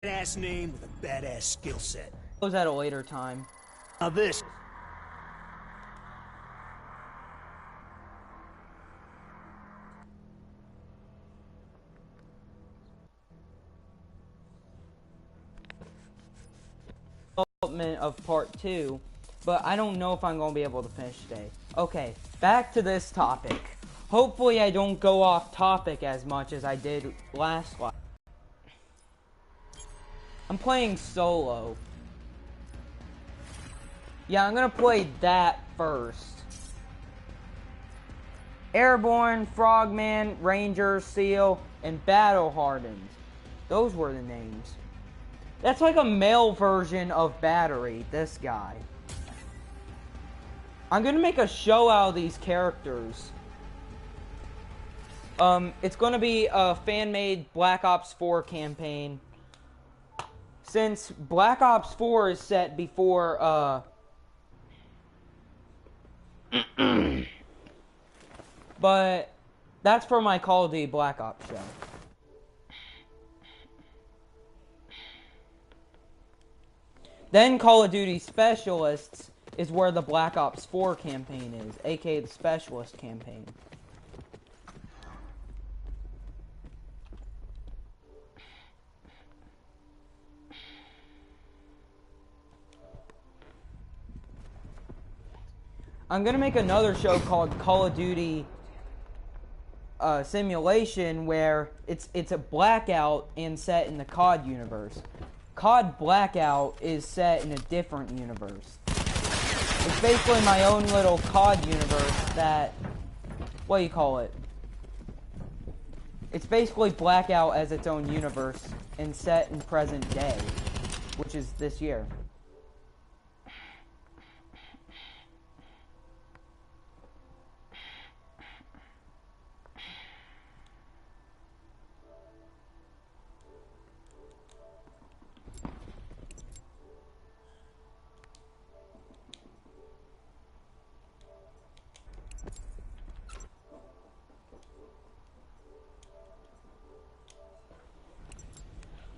Badass name with a badass skill set. Was at a later time. Now this. Development of part 2, but I don't know if I'm going to be able to finish today. Okay, back to this topic. Hopefully I don't go off topic as much as I did last live. I'm playing solo. Yeah, I'm gonna play that first. Airborne, Frogman, Ranger, Seal, and Battle Hardened. Those were the names. That's like a male version of Battery, this guy. I'm gonna make a show out of these characters. It's gonna be a fan-made Black Ops 4 campaign. Since Black Ops 4 is set before, but that's for my Call of Duty Black Ops show. Then Call of Duty Specialists is where the Black Ops 4 campaign is, aka the Specialist campaign. I'm gonna make another show called Call of Duty Simulation, where it's a Blackout and set in the COD universe. COD Blackout is set in a different universe. It's basically my own little COD universe that, what do you call it? It's basically Blackout as its own universe and set in present day, which is this year.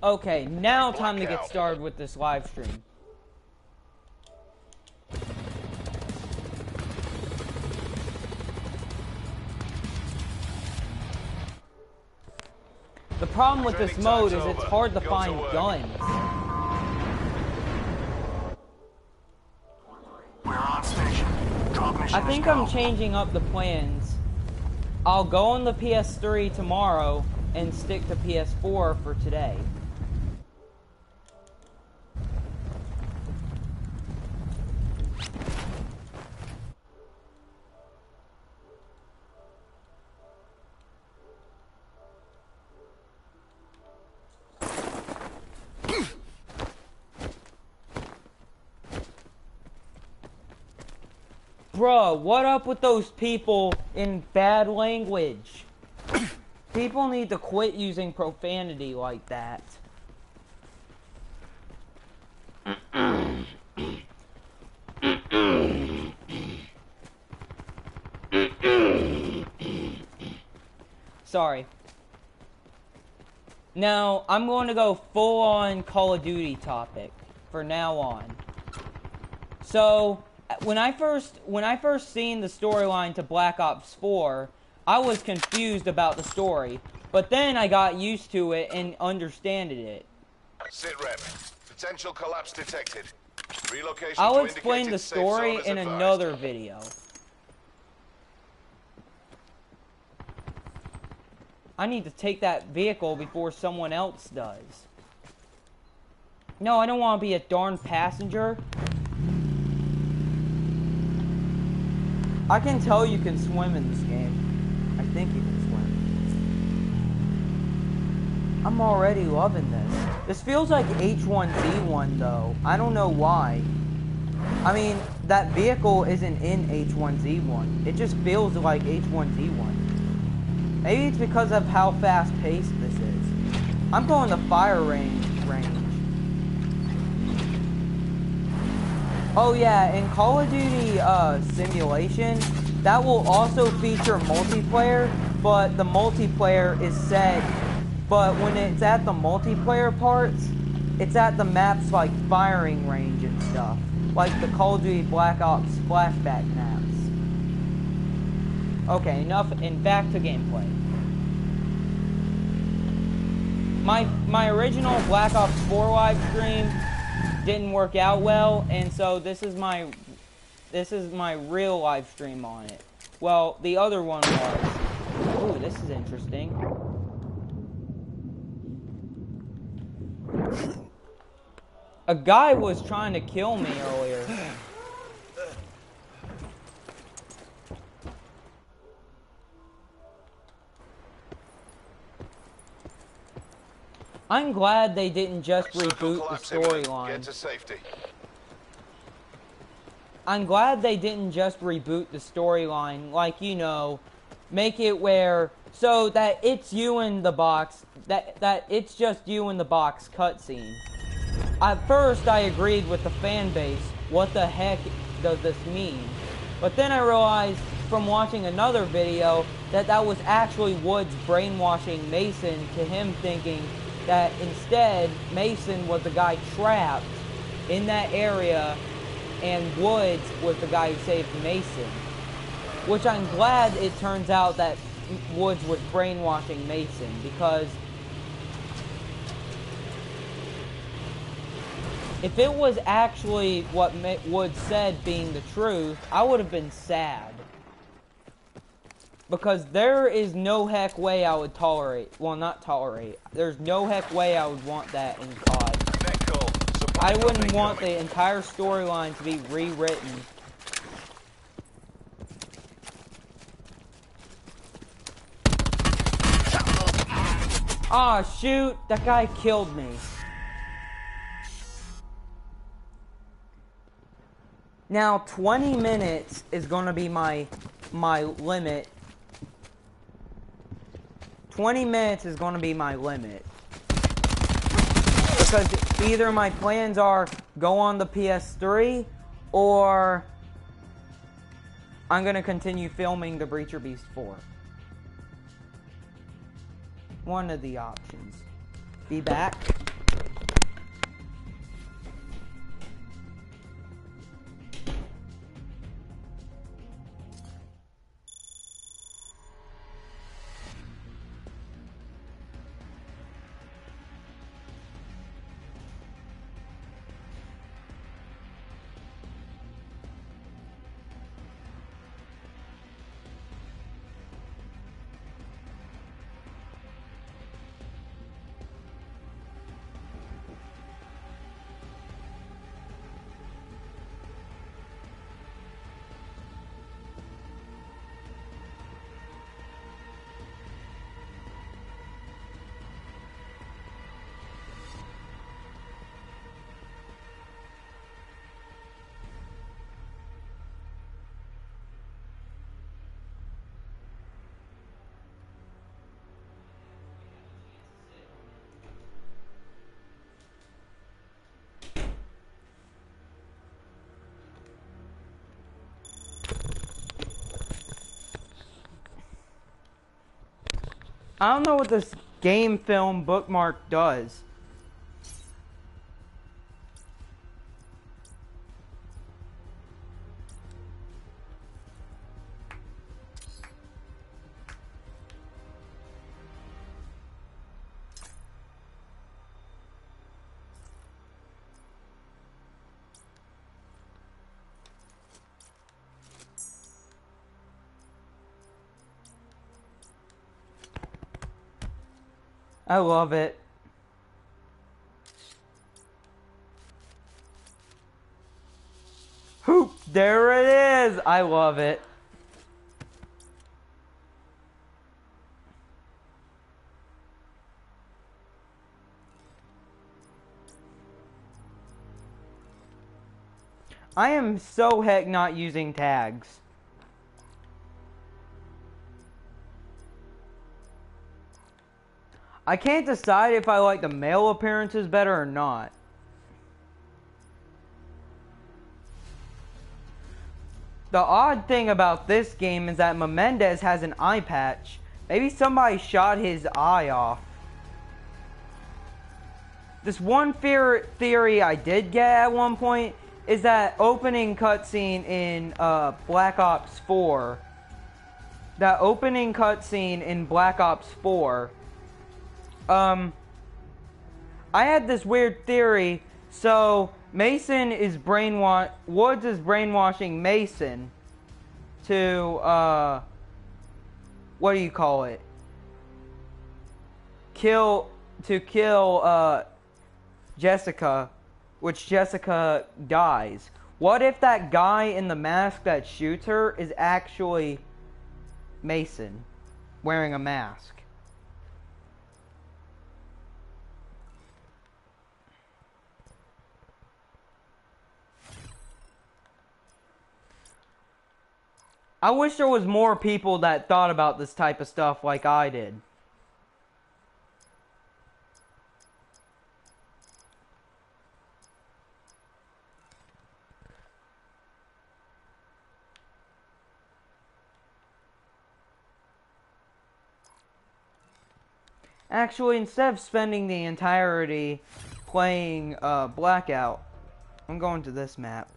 Okay, now time to get started with this live stream. The problem with this mode is it's hard to find guns. We're on station. Drop mission I think I'm changing up the plans. I'll go on the PS3 tomorrow and stick to PS4 for today. Bruh, what up with those people in bad language? People need to quit using profanity like that. Sorry. Now, I'm going to go full-on Call of Duty topic for now on. So, when I first seen the storyline to Black Ops 4, I was confused about the story, but then I got used to it and understood it. Sit rep. Potential collapse detected. Relocation. I'll explain the story in another video. I need to take that vehicle before someone else does. No, I don't want to be a darn passenger. I can tell you can swim in this game. I think you can swim. I'm already loving this. This feels like H1Z1 though. I don't know why. I mean, that vehicle isn't in H1Z1. It just feels like H1Z1. Maybe it's because of how fast-paced this is. I'm going to fire range. Oh yeah, in Call of Duty Simulation, that will also feature multiplayer, but the multiplayer is set, but when it's at the multiplayer parts, it's at the map's like firing range and stuff, like the Call of Duty Black Ops flashback maps. Okay, enough, and back to gameplay. My original Black Ops 4 live stream didn't work out well, and so this is my real live stream on it. Well, the other one was. Ooh, this is interesting. A guy was trying to kill me earlier. I'm glad they didn't just reboot the storyline. Get to safety. I'm glad they didn't just reboot the storyline, like, you know, make it where, so that it's you in the box, that it's just you in the box cutscene. At first, I agreed with the fan base, what the heck does this mean? But then I realized from watching another video that that was actually Woods brainwashing Mason to him thinking that instead Mason was the guy trapped in that area and Woods was the guy who saved Mason. Which I'm glad it turns out that Woods was brainwashing Mason, because if it was actually what Woods said being the truth, I would have been sad. Because there is no heck way I would tolerate, well, not tolerate, there's no heck way I would want that in COD. I wouldn't want the entire storyline to be rewritten. Aw, shoot, that guy killed me. Now, 20 minutes is gonna be my limit. 20 minutes is gonna be my limit. Because either my plans are go on the PS3, or I'm gonna continue filming the Breacher Beast 4. One of the options. Be back. I don't know what this game film bookmark does. I love it. Hoop, there it is. I love it. I am so heck not using tags. I can't decide if I like the male appearances better or not. The odd thing about this game is that Menendez has an eye patch. Maybe somebody shot his eye off. this one theory I did get at one point is that opening cutscene in Black Ops 4. That opening cutscene in Black Ops 4. I had this weird theory. So Mason is Woods is brainwashing Mason to what do you call it? Kill Jessica, which Jessica dies. What if that guy in the mask that shoots her is actually Mason wearing a mask? I wish there was more people that thought about this type of stuff like I did. Actually, instead of spending the entirety playing Blackout, I'm going to this map.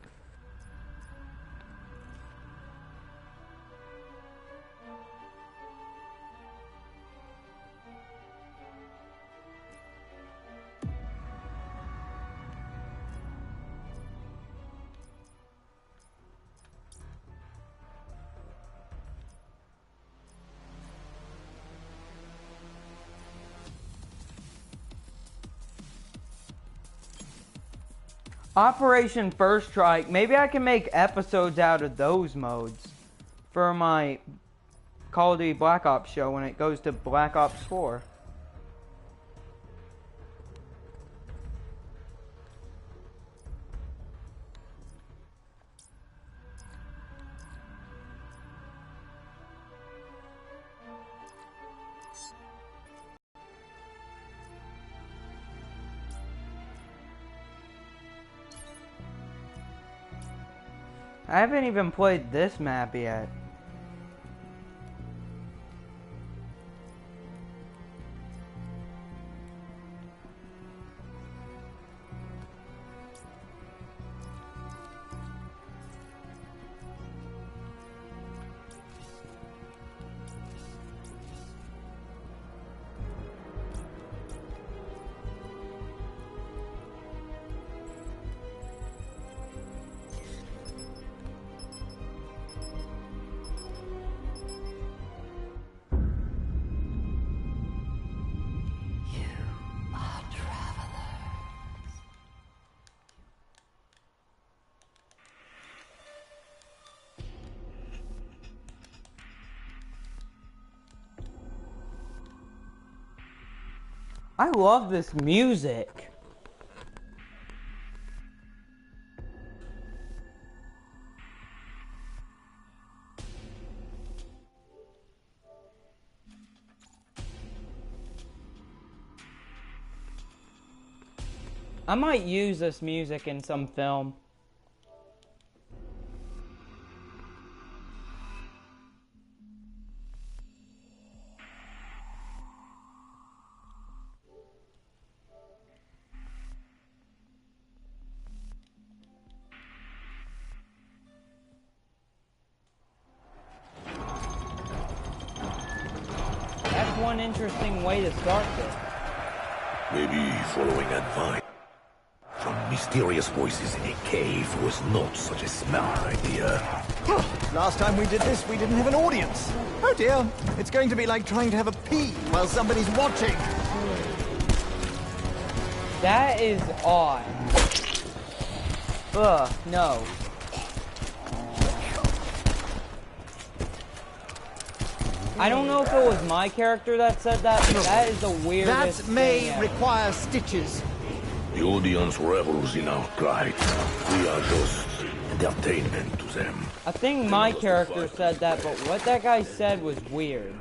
Operation First Strike. Maybe I can make episodes out of those modes for my Call of Duty Black Ops show when it goes to Black Ops 4. I haven't even played this map yet. I love this music. I might use this music in some film. That's one interesting way to start this. Maybe following advice from mysterious voices in a cave was not such a smart idea. Last time we did this, we didn't have an audience. Oh dear, it's going to be like trying to have a pee while somebody's watching. That is odd. Ugh, no. I don't know if it was my character that said that, but that is the weirdest That may thing ever. require stitches. The audience revels in our plight. We are just entertainment to them. I think my character said that, but what that guy said was weird.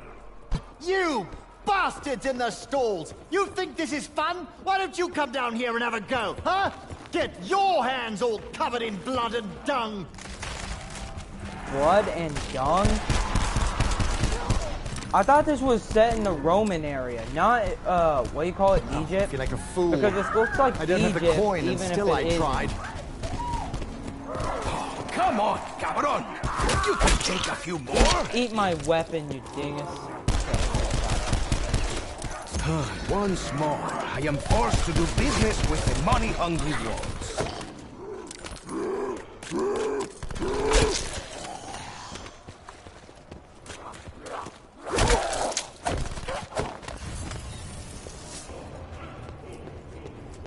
You bastards in the stalls! You think this is fun? Why don't you come down here and have a go, huh? Get your hands all covered in blood and dung! Blood and dung? I thought this was set in the Roman area, not what do you call it, Egypt? I feel like a fool. Because this looks like I don't Egypt, have the coin, and even still if I it tried. Come on, cabron! You can take a few more! Eat my weapon, you dingus. Once more, I am forced to do business with the money-hungry wolves.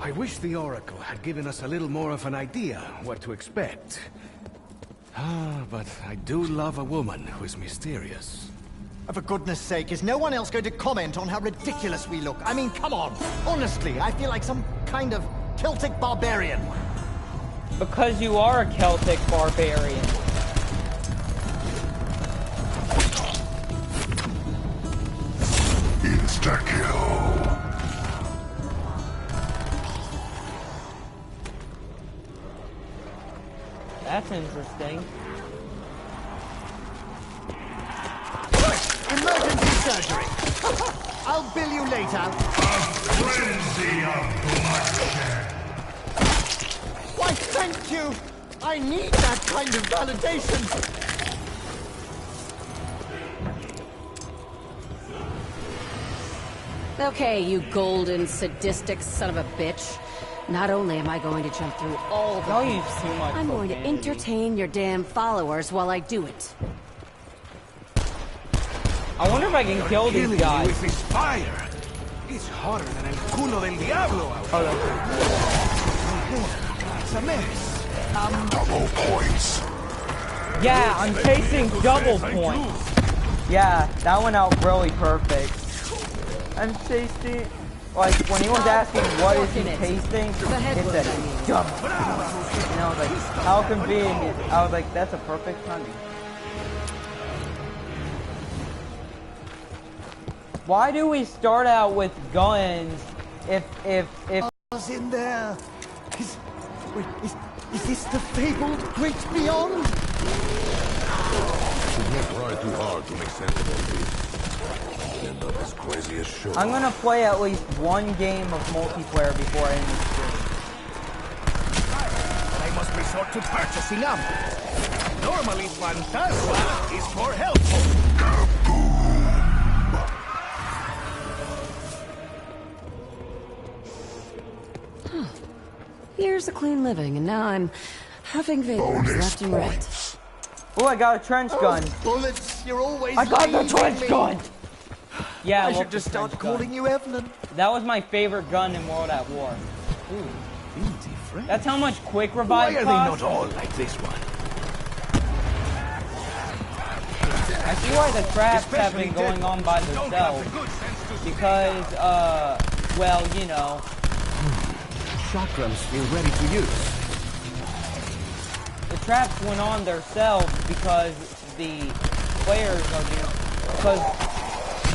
I wish the Oracle had given us a little more of an idea what to expect. But I do love a woman who is mysterious. For goodness sake, is no one else going to comment on how ridiculous we look? I mean, come on. Honestly, I feel like some kind of Celtic barbarian. Because you are a Celtic barbarian. Insta-kill. That's interesting. Emergency surgery. I'll bill you later. Frenzy of bloodshed. Why, thank you. I need that kind of validation. Okay, you golden, sadistic son of a bitch. Not only am I going to jump through all the Don't use hoops, too much I'm going to profanity. entertain your damn followers while I do it. I wonder if I can kill these Killing guys. me with this fire! It's hotter than el culo del diablo out Oh, here. It's a mess. Double points. yeah, I'm chasing double points. Yeah, that went out really perfect. I'm chasing... Like, when he was asking what is he tasting, it said double. And I was like, how convenient. I was like, that's a perfect timing. Why do we start out with guns if Was in there. Wait, is this the fabled Great Beyond? Should not try too hard to make sense of all this. End up as crazy as sure. I'm gonna play at least one game of multiplayer before I end this game. I must resort to purchasing ammo. Normally, Fantasma is more helpful. Years of clean living, and now I'm having vapors left and right. Oh, I got a trench gun. Bullets, you're always I got the leaving trench me. gun! Yeah, I love should the just start trench gun. calling you Evelyn. That was my favorite gun in World at War. Easy, friend. That's how much quick Why revive are they costs? not all like this one? I see why the traps have Especially been going dead on by ones don't have themselves. the good sense to stick Because, well, you know. Chakrams feel ready to use. The traps went on themselves because the players are because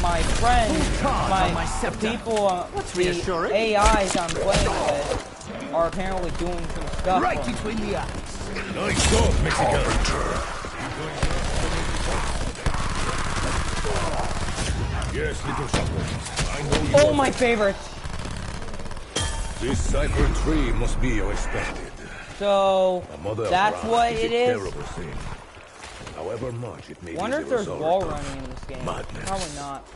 my friends, my scepter. people, That's the reassuring. AIs I'm playing with are apparently doing some stuff. Right for me. between the eyes. Nice job, Mexican. Yes, little Chakrams. I know you. Oh, my favorite. This cipher tree must be unexpected. So A mother of that's wrath what is it a is. terrible thing. However much it may Wonder be if the there's result wall of running in this game. madness. Probably not.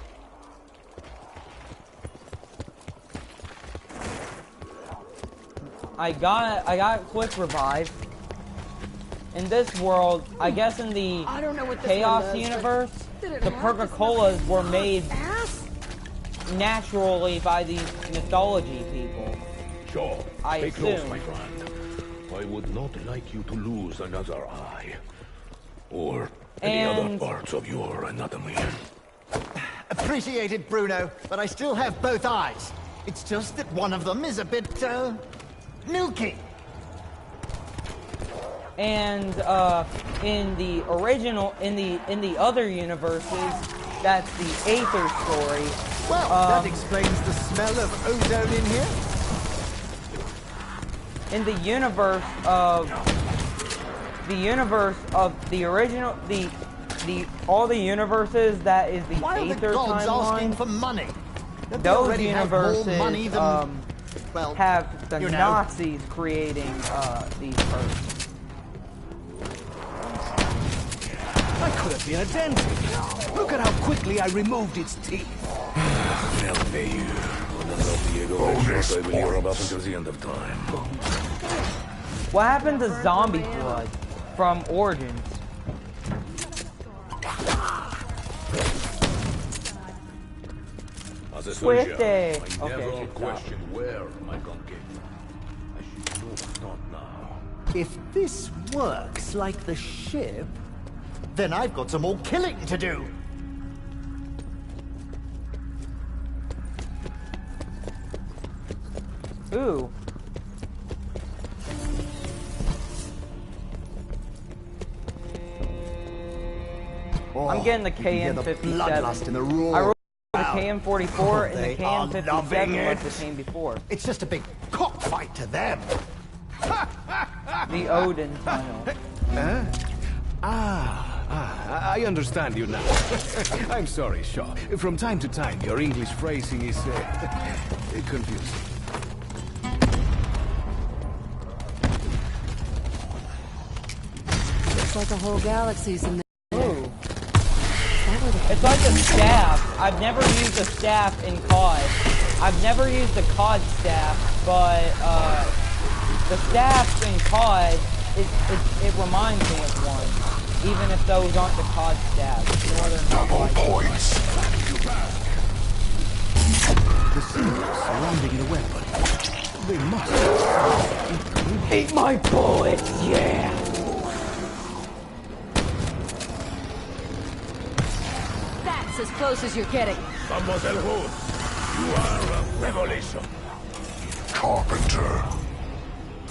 I got quick revive. In this world, I guess in the I don't know what this Chaos one does, but universe, did it the have this Purga-Colas were made Ass? naturally by these mythology people. Sure. I Stay close, assume. my friend. I would not like you to lose another eye. Or any other And- parts of your anatomy. Appreciated, Bruno, but I still have both eyes. It's just that one of them is a bit, nukey. And in the original, in the other universes, that's the Aether story. Well, that explains the smell of ozone in here. In the universe of the original, the all the universes that is the Why are the Aether gods asking timeline, for money? Don't they those already have more universes money than, well, have the you know. Nazis creating these persons. I could have been a dentist. Look at how quickly I removed its teeth. Bonus points. Until the end of time. What happened to zombie blood from Origins? As a Swifty. soldier, I Okay, never good questioned where my gun came from. I should know, not now. If this works like the ship, then I've got some more killing to do. Ooh. I'm getting the you can hear the KN-57. bloodlust in the roar. I rolled the Wow. KN-44 and the They are loving KN-57 it. was the came before. It's just a big cockfight to them. The Odin tunnel. I understand you now. I'm sorry, Shaw. From time to time, your English phrasing is confusing. Looks like a whole galaxy's in there. Ooh. It's like a staff. I've never used a staff in COD. I've never used the COD staff, but the staff in COD, it reminds me of one, even if those aren't the COD staffs. No, they're not Double like points. The symbols surrounding the weapon. They must. Eat my bullets, yeah! That's as close as you're getting. Mademoiselle Rose, you are a revelation. Carpenter.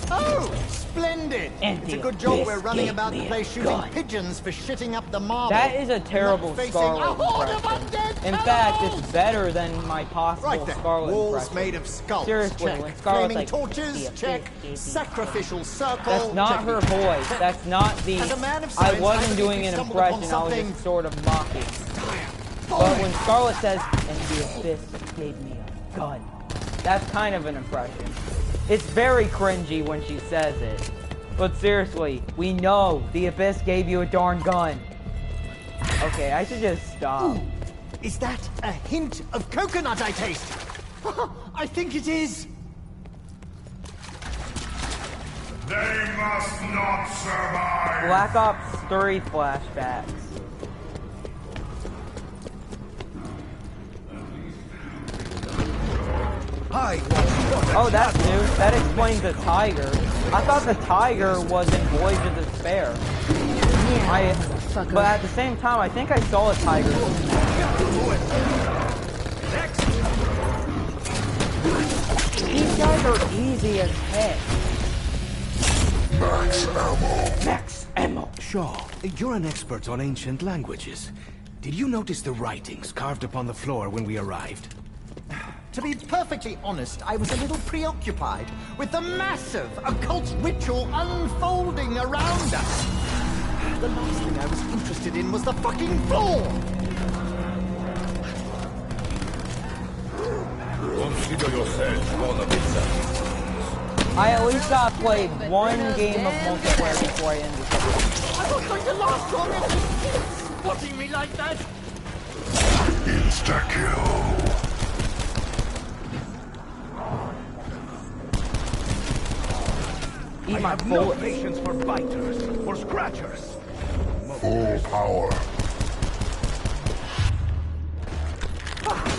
Oh, splendid! And it's a the good job abyss we're running gave about the me a place shooting gun. pigeons for shitting up the marble. That is a terrible Not facing Scarlet a horde of impression. undead In fact, cannibals! it's better than my possible Right then, Scarlet walls impression. made of skulls, Seriously, check. when Scarlet's Flaming like, torches, "The check. abyss gave me Sacrificial circle, That's not her check. voice. That's not the. As a man of I science, I wasn't believe doing we an stumbled upon impression. I was something- just sort of mocking. But when Scarlet says, "And the abyss gave me a gun," that's kind of an impression. It's very cringy when she says it. But seriously, we know the abyss gave you a darn gun. Okay, I should just stop. Ooh, is that a hint of coconut I taste? I think it is. They must not survive. Black Ops 3 flashbacks. Hi. Oh, that's new. That explains the tiger. I thought the tiger was in Voyage of Despair. But at the same time, I think I saw a tiger. These guys are easy as heck. Max ammo. Max ammo. Shaw, you're an expert on ancient languages. Did you notice the writings carved upon the floor when we arrived? To be perfectly honest, I was a little preoccupied with the massive occult ritual unfolding around us. The last thing I was interested in was the fucking floor. Consider yourself one of its. I at least got played one game of multiplayer before I ended it. I'm not going to last long if you keep spotting me like that. Insta-kill. Eat I my have no bullets. patience for biters or scratchers. Full power.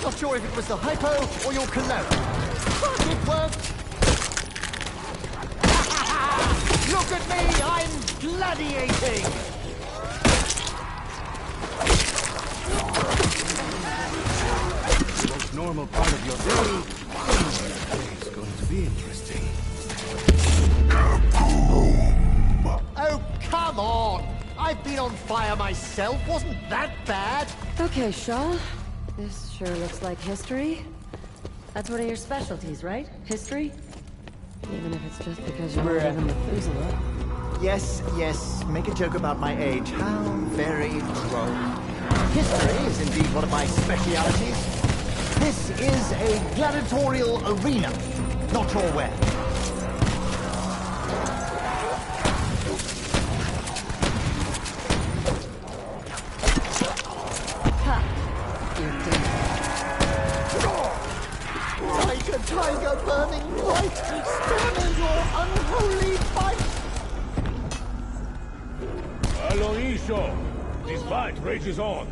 Not sure if it was the hypo or your cologne, but it worked. Look at me, I'm gladiating. The most normal part of your day is going to be interesting. Oh, come on. I've been on fire myself. Wasn't that bad? Okay, Shaw. This sure looks like history. That's one of your specialties, right? History? Even if it's just because you were Bruh. in Methuselah. Yes, yes, make a joke about my age. How very droll. History is indeed one of my specialities. This is a gladiatorial arena. Not sure where. Tiger, tiger, burning bright, spare me your unholy fight! Aloisio! This fight rages on.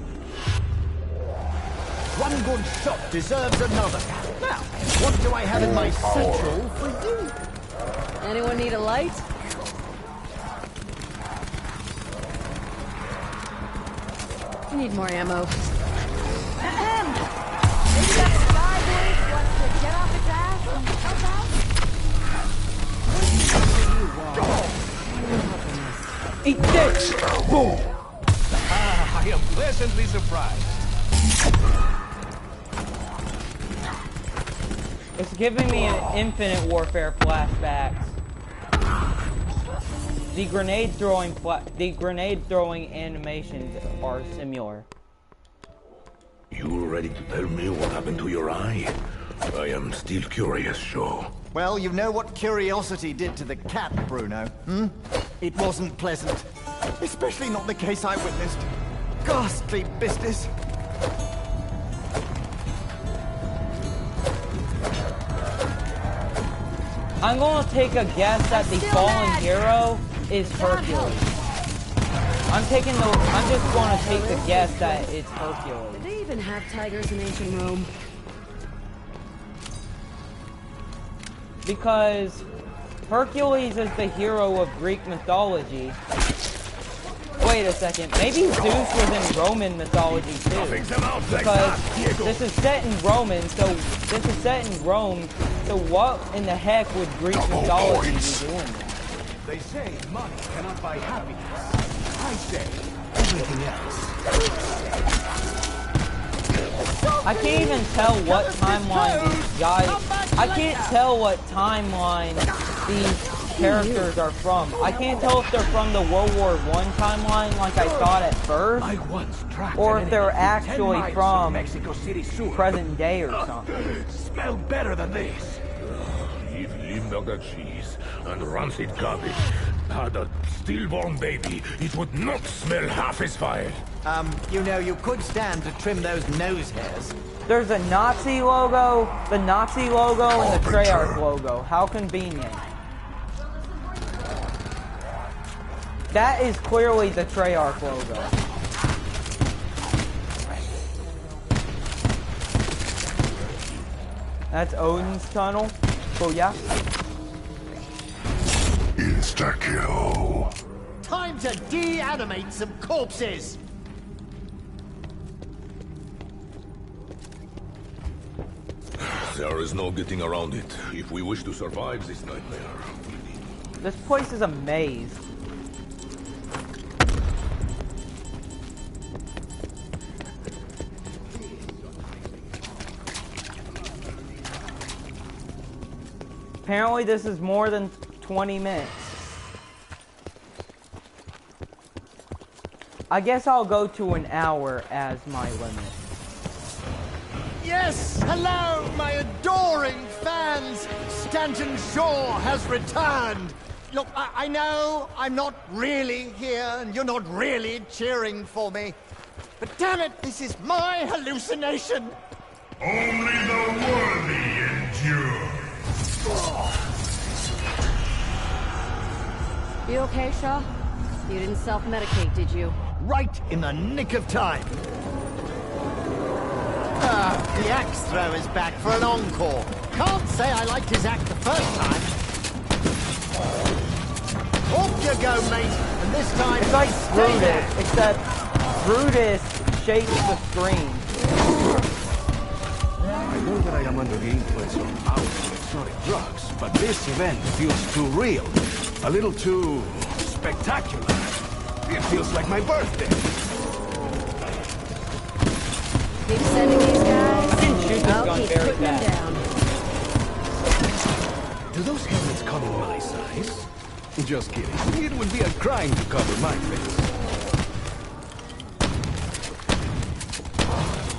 One good shot deserves another. Now, what do I have in my satchel for you? Anyone need a light? I need more ammo. Maybe that sky boy wants to get off his ass and help out? Eat this! Boom! I am pleasantly surprised. It's giving me an Infinite Warfare flashbacks. The grenade throwing animations are similar. You ready to tell me what happened to your eye? I am still curious, Shaw. Well, you know what curiosity did to the cat, Bruno, hmm? It wasn't pleasant. Especially not the case I witnessed. Ghastly business. I'm gonna take a guess that the fallen hero is Hercules. I'm just gonna take the guess that it's Hercules. Did they even have tigers in ancient Rome? Because Hercules is the hero of Greek mythology. Wait a second, maybe Zeus was in Roman mythology too. Because this is set in Rome, so what in the heck would Greek mythology be doing there? They say money cannot buy happiness. I say everything else. I can't even tell what timeline these guys... I can't tell what timeline these characters are from. I can't tell if they're from the World War I timeline like I thought at first, or if they're actually from Mexico City sewer. present day or something. Smell better than this. If Limburger cheese and rancid garbage had a stillborn baby, it would not smell half as vile. You know, you could stand to trim those nose hairs. There's a Nazi logo, the Nazi logo, and the Treyarch logo. How convenient. That is clearly the Treyarch logo. That's Odin's tunnel. Oh yeah. Insta-kill. Time to deanimate some corpses! There is no getting around it if we wish to survive this nightmare. This place is a maze. Apparently this is more than 20 minutes. I guess I'll go to an hour as my limit. Yes! Hello, my adoring fans! Stanton Shaw has returned! Look, I know I'm not really here, and you're not really cheering for me. But damn it, this is my hallucination! Only the worthy endure. You okay, Shaw? You didn't self-medicate, did you? Right in the nick of time. The axe throw is back for an encore. Can't say I liked his act the first time. Off you go, mate. And this time, It's like stay there. Brutus, except Brutus shakes the screen. I know that I am under the influence of powerful exotic drugs, but this event feels too real. A little too spectacular. It feels like my birthday. Keep sending these guys. I can shoot this I'll gun keep very putting them fast. down. Do those helmets come in my size? Just kidding. It would be a crime to cover my face.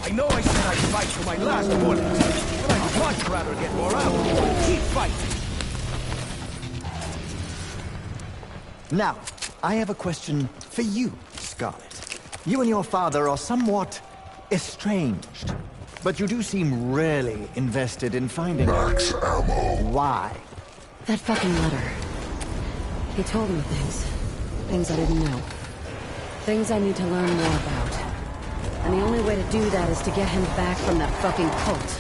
I know I said I'd fight to my last bullet, but I'd much rather get more out. Keep fighting. Now, I have a question for you, Scarlet. You and your father are somewhat estranged, but you do seem really invested in finding Max ammo. Why? That fucking letter. He told me things. Things I didn't know. Things I need to learn more about. And the only way to do that is to get him back from that fucking cult.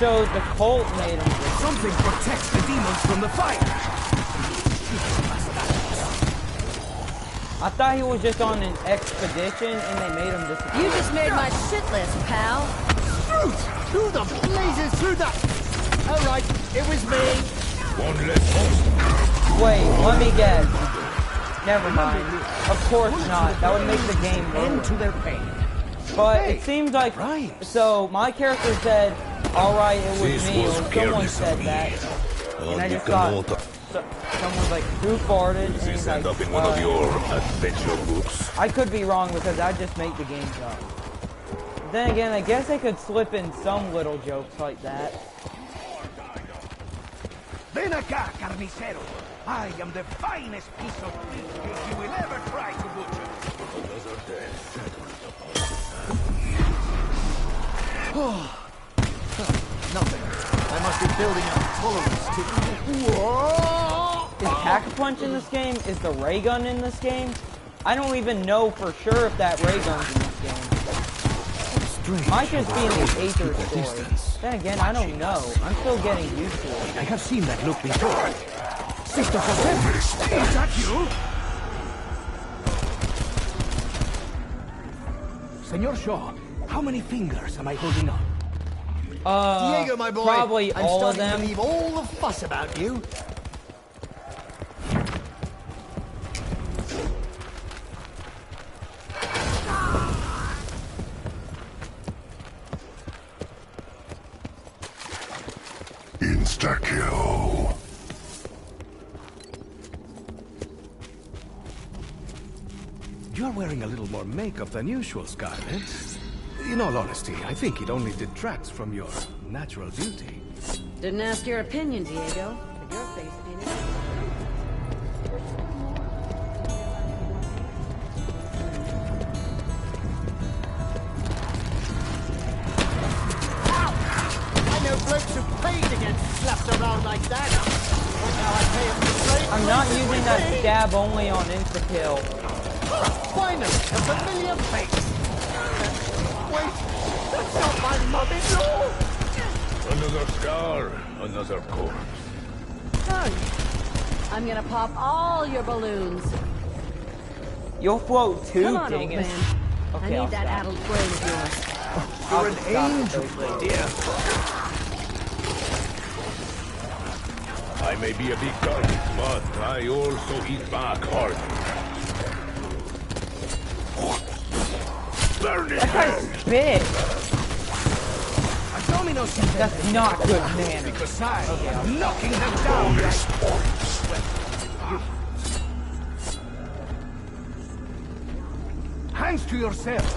So the cult made him. Something protects the demons from the fire. I thought he was just on an expedition and they made him disappear. You just made my shit list, pal. Through the blazes, through the... All right, it was me. One less host. Wait, let me guess. Never mind. Of course not. That would make the game ruined. To their pain. But it seems like... So my character said, alright, it was me, or someone said that. And I just thought... Someone's like, who farted? And he's like, Up in one of your adventure books. I could be wrong because that just make the game up. Then again, I guess they could slip in some little jokes like that. Ven acá, carnicero. I am the finest piece of beefcake you will ever try to butcher. Nothing. I must be building up tolerance to... Whoa! Is Pack-a-Punch in this game? Is the ray gun in this game? I don't even know for sure if that ray gun's in this game. Might just be in the Aether story. Then again, I don't know. I'm still getting used to it. I have seen that look before. Sister Jose, is that you? Senor Shaw, how many fingers am I holding up? Diego, my boy, probably I'm all of starting them. to believe all the fuss about you. Insta-kill. You're wearing a little more makeup than usual, Scarlet. In all honesty, I think it only detracts from your natural beauty. Didn't ask your opinion, Diego, but your face painted. I know blokes who paid to get slapped around like that. But now I pay them to play. I'm not using that stab only on insta-kill. Finally, a familiar face. Wait, that's not my mother-in-law. Another scar, another corpse. Done. I'm gonna pop all your balloons. You'll float too, Come on, old dang it. man. Okay, I need I'll that stop. addled brain of yours. I'll You're an just stop angel, it. my dear. I may be a big target, but I also eat back hard. Burn it! That guy's big. A domino That's not good manners. because I am knocking them down like... Hands to yourself.